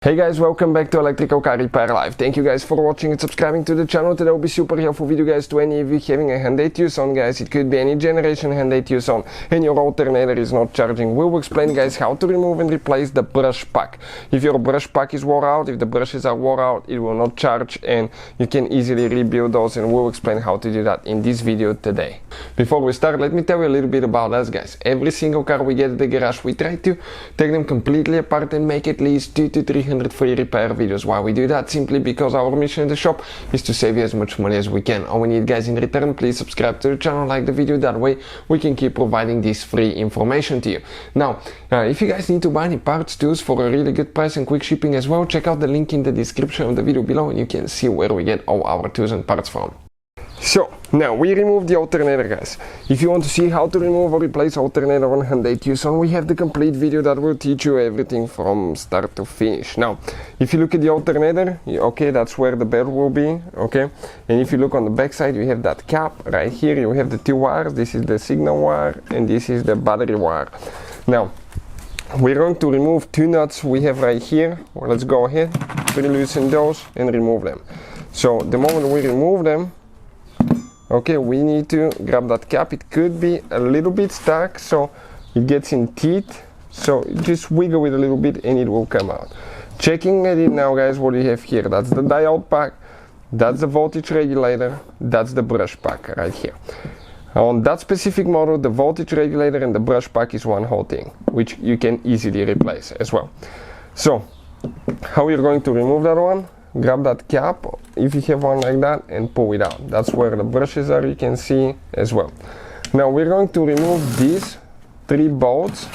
Hey guys, welcome back to Electrical Car Repair Live. Thank you guys for watching and subscribing to the channel. Today will be super helpful video guys to any of you having a Hyundai Tucson guys. It could be any generation Hyundai Tucson and your alternator is not charging. We'll explain guys how to remove and replace the brush pack. If your brush pack is wore out, if the brushes are wore out, it will not charge and you can easily rebuild those, and we'll explain how to do that in this video today. Before we start, let me tell you a little bit about us guys. Every single car we get at the garage, we try to take them completely apart and make at least 200 to 300 free repair videos. Why we do that? Simply because our mission in the shop is to save you as much money as we can. All we need guys in return, please subscribe to the channel, like the video, that way we can keep providing this free information to you. Now if you guys need to buy any parts tools for a really good price and quick shipping as well, check out the link in the description of the video below and you can see where we get all our tools and parts from. So now we remove the alternator guys. If you want to see how to remove or replace alternator on Hyundai Tucson, we have the complete video that will teach you everything from start to finish. Now if you look at the alternator, okay, that's where the belt will be, okay, and if you look on the back side, you have that cap right here. You have the two wires. This is the signal wire and this is the battery wire. Now we're going to remove two nuts we have right here. Well, let's go ahead, loosen those and remove them. So the moment we remove them, okay, we need to grab that cap. It could be a little bit stuck, so it gets in teeth, so just wiggle it a little bit and it will come out. Checking at it now guys, what do you have here? That's the diode pack, that's the voltage regulator, that's the brush pack right here. On that specific model, the voltage regulator and the brush pack is one whole thing, which you can easily replace as well. So how you're going to remove that one? Grab that cap, if you have one like that, and pull it out. That's where the brushes are, you can see as well. Now we're going to remove these three bolts.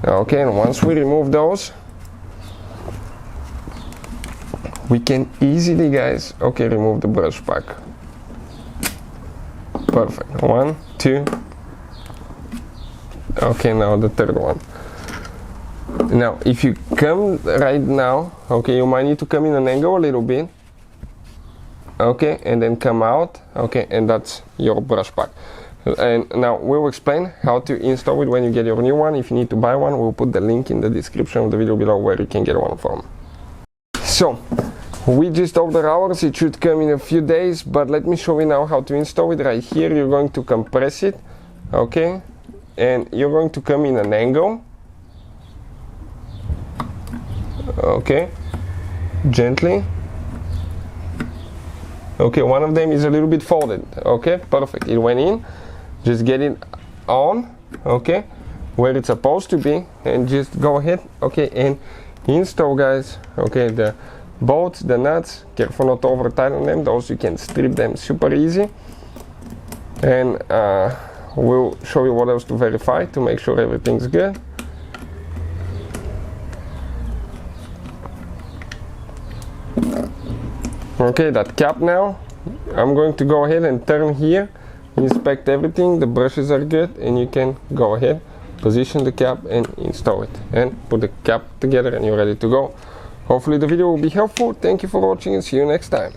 Okay, and once we remove those, we can easily guys, okay, remove the brush pack. Perfect. 1, 2. Okay, now the third one. Now if you come right now, okay, you might need to come in an angle a little bit, okay, and then come out, okay, and that's your brush pack. And now we'll explain how to install it when you get your new one. If you need to buy one, we'll put the link in the description of the video below where you can get one from. So we just ordered ours. It should come in a few days, but let me show you now how to install it. Right here you're going to compress it, okay, and you're going to come in an angle, okay, gently. Okay, one of them is a little bit folded, okay, perfect, it went in. Just get it on, okay, where it's supposed to be, and just go ahead, okay, and install guys, okay, the bolts, the nuts. Careful not to over tighten them, those you can strip them super easy. And we'll show you what else to verify to make sure everything's good. Okay, that cap now, I'm going to go ahead and turn here, inspect everything, the brushes are good, and you can go ahead, position the cap and install it, and put the cap together and you're ready to go. Hopefully the video will be helpful. Thank you for watching and see you next time.